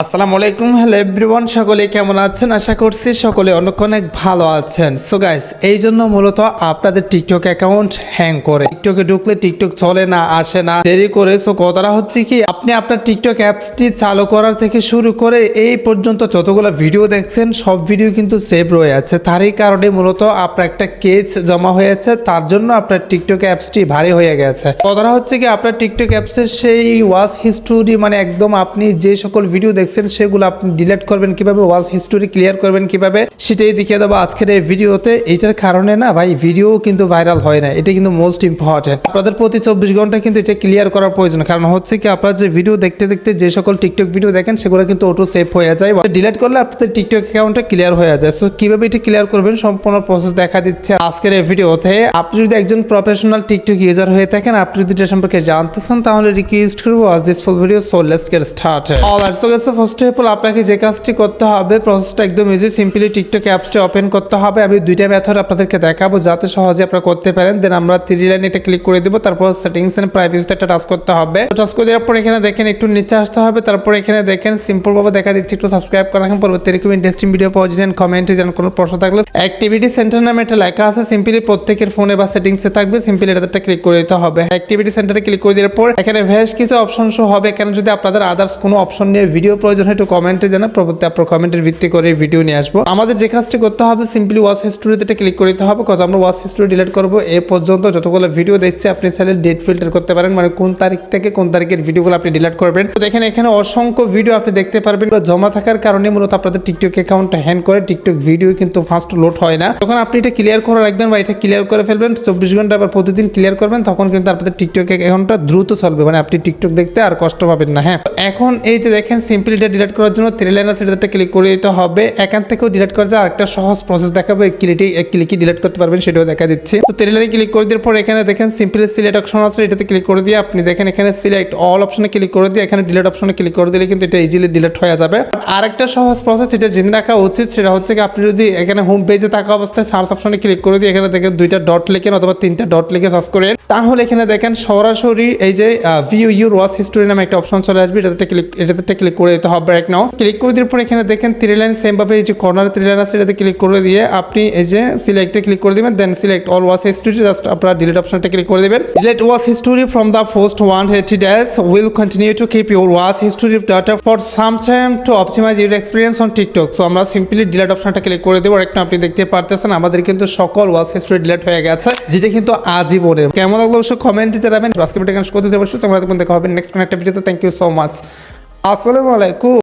আসসালামু আলাইকুম, hello everyone, সকলে কেমন আছেন? আশা করছি সকলে অনেক ভালো আছেন। সো গাইস, এই জন্য মূলত আপনাদের টিকটক অ্যাকাউন্ট হ্যাং করে, টিকটকে ঢুকলে টিকটক চলে না, আসে না, দেরি করে। সো কথাটা হচ্ছে কি, আপনি আপনার টিকটক অ্যাপসটি চালু করার থেকে শুরু করে এই পর্যন্ত যতগুলো ভিডিও দেখছেন সব ভিডিও কিন্তু সেভ রয়ে আছে। তারই কারণে মূলত আপনার একটা কেস জমা হয়েছে, তার জন্য আপনার টিকটক অ্যাপসটি ভারী হয়ে গেছে। কথাটা হচ্ছে কি, আপনার টিকটক অ্যাপসের সেই ওয়াচ হিস্টোরি, মানে একদম আপনি যে সকল ভিডিও দেখছেন সেগুলো আপনি ডিলিট করবেন কিভাবে, ওয়াচ হিস্টোরি ক্লিয়ার করবেন কিভাবে, সেটাই দেখিয়ে দেবো আজকের এই ভিডিওতে। এটার কারণে না ভাই, ভিডিও কিন্তু ভাইরাল হয় না, এটা কিন্তু মোস্ট ইম্পর্টেন্ট। আপনাদের প্রতি 24 ঘন্টা কিন্তু এটা ক্লিয়ার করার প্রয়োজন। কারণ হচ্ছে কি, আপনার যে ভিডিও দেখতে দেখতে যে সকল টিকটক ভিডিও দেখেন সেগুলো কিন্তু অটো সেভ হয়ে যায়, ডিলিট করলে আপনাদের টিকটক অ্যাকাউন্টটা ক্লিয়ার হয়ে যায়। সো কিভাবে এটা ক্লিয়ার করবেন সম্পূর্ণ প্রসেস দেখা দিচ্ছে আজকের এই ভিডিওতে। আপনি যদি একজন প্রফেশনাল টিকটক ইউজার হয়ে থাকেন, আপনি যদি এটা সম্পর্কে জানতে চান, তাহলে রিকোয়েস্ট করবো watch this full video. So let's get started. Alright, so guys, first of all আপনাকে যে কাজটি করতে হবে, প্রসেসটা একদম ইজি। সিম্পলি টিকটক অ্যাপসটি ওপেন করতে হবে। আমি দুইটা মেথড আপনাদেরকে দেখাবো যাতে সহজে আপনারা করতে পারেন। দেন আমরা 3 লাইন এটা ক্লিক করে দিব, তারপর সেটিংস এন্ড প্রাইভেসিতে একটা টাচ করতে হবে। টাচ করে দেওয়ার পর এখানে দেখেন একটু নিচে আসতে হবে, তারপর এখানে দেখেন সিম্পল ভাবে দেখা দিচ্ছে, একটু সাবস্ক্রাইব করে রাখেন। পরবর্তী এরকম ইন্টারেস্টিং ভিডিও পাওয়ার জন্য কমেন্টে জানান কোনো প্রশ্ন থাকলে। অ্যাক্টিভিটি সেন্টার নামে একটা লেখা আছে, সিম্পলি প্রত্যেকের ফোনে বা সেটিংসে থাকবে, সিম্পলি এটাতে ক্লিক করে দিতে হবে। অ্যাক্টিভিটি সেন্টারে ক্লিক করে দেওয়ার পর এখানে বেশ কিছু অপশন শো হবে। এখানে যদি আপনাদের আদার্স কোনো অপশন নিয়ে ভিডিও প্রয়োজন হয় একটু কমেন্টে জানান, পরবর্তী আপনার কমেন্টের ভিত্তি করে ভিডিও নিয়ে আসবো। আমাদের যে কাজটি করতে হবে, সিম্পলি ওয়াচ হিস্টোরিতে ক্লিক করে দিতে হবে, কজ আমরা ওয়াচ হিস্টোরি ডিলিট করবো। এ পর্যন্ত যতগুলো ভিডিও দেখছি আপনি চাইলে ডেট ফিল্টার করতে পারেন, মানে কোন তারিখ থেকে কোন তারিখের ভিডিওগুলো আপনি ডিলিট করবেন। তো দেখেন এখানে অসংখ্য ভিডিও আপনি দেখতে পারবেন। জমা থাকার কারণে মূলত আপনাদের টিকটক অ্যাকাউন্ট হ্যাং করে, টিকটক ভিডিও কিন্তু ফাস্ট লোড হয় না। তখন আপনি এটা ক্লিয়ার করে রাখবেন বা এটা ক্লিয়ার করে ফেলবেন 24 ঘন্টা আবার প্রতিদিন ক্লিয়ার করবেন, তখন কিন্তু আপনাদের টিকটক অ্যাকাউন্টটা দ্রুত চলবে, মানে আপনি টিকটক দেখতে আর কষ্ট পাবেন না। হ্যাঁ, এখন এই যে দেখেন সিম্পলি এটা ডিলিট করার জন্য 3 লাইন আছে, এটাতে ক্লিক করে দিতে হবে। এখান থেকেও ডিলিট করার জন্য আরেকটা সহজ প্রসেস দেখাবো, ক্লিকই ডিলিট করতে পারবেন, সেটাও দেখা দিচ্ছি। তো 3 লাইনে ক্লিক করে দেওয়ার পর এখানে দেখেন সিম্পলি সিলেক্ট অপশন আছে, এটাতে ক্লিক করে দিয়ে আপনি দেখেন এখানে সিলেক্ট অল অপশনে ক্লিক করে দিয়ে এখানে ডিলিট অপশনে ক্লিক করে দিলে কিন্তু এটা ইজিলি ডিলিট হয়ে যাবে। আরেকটা সহজ প্রসেস এটা জেনে রাখা উচিত, সেটা হচ্ছে কি, আপনি যদি এখানে হোম পেজে থাকা অবস্থায় সার্চ অপশনে ক্লিক করে দিয়ে এখানে দেখেন 2টা ডট লিখেন অথবা 3টা ডট লিখে সার্চ করেন, তাহলে এখানে দেখেন সরাসরি এই যে ভিউ ইউর ওয়াচ হিস্টোরি নামে একটা অপশন চলে আসবে। এটাতে ক্লিক করে দিতে হবে। রাইট নাও ক্লিক করে দেওয়ার পর এখানে দেখেন 3 লাইন সেম ভাবে এই যে কর্নারে 3 লাইন আছে, এটাতে ক্লিক করে দিয়ে আপনি এই যে সিলেক্টে ক্লিক করে দিবেন। Then select all watch history, just আপনারা ডিলিট অপশনটা ক্লিক করে দিবেন। Delete watch history from the first 180 days will continue to keep your watch history data for some time to optimize your experience on TikTok. So আমরা simply delete অপশনটা click করে দেবো। একটা আপনি দেখতে পারতেছেন আমাদের কিন্তু সকল ওয়াচ হিস্টোরি ডিলিট হয়ে গেছে, যেটা কিন্তু আজীবনের। কেমন লাগলো অবশ্যই কমেন্টে জানাবেন। আজকে ভিডিও কেন করতে দেবো, তোমরা দেখা হবে নেক্সট একটা ভিডিওতে। Thank you so much. আসসালামু আলাইকুম।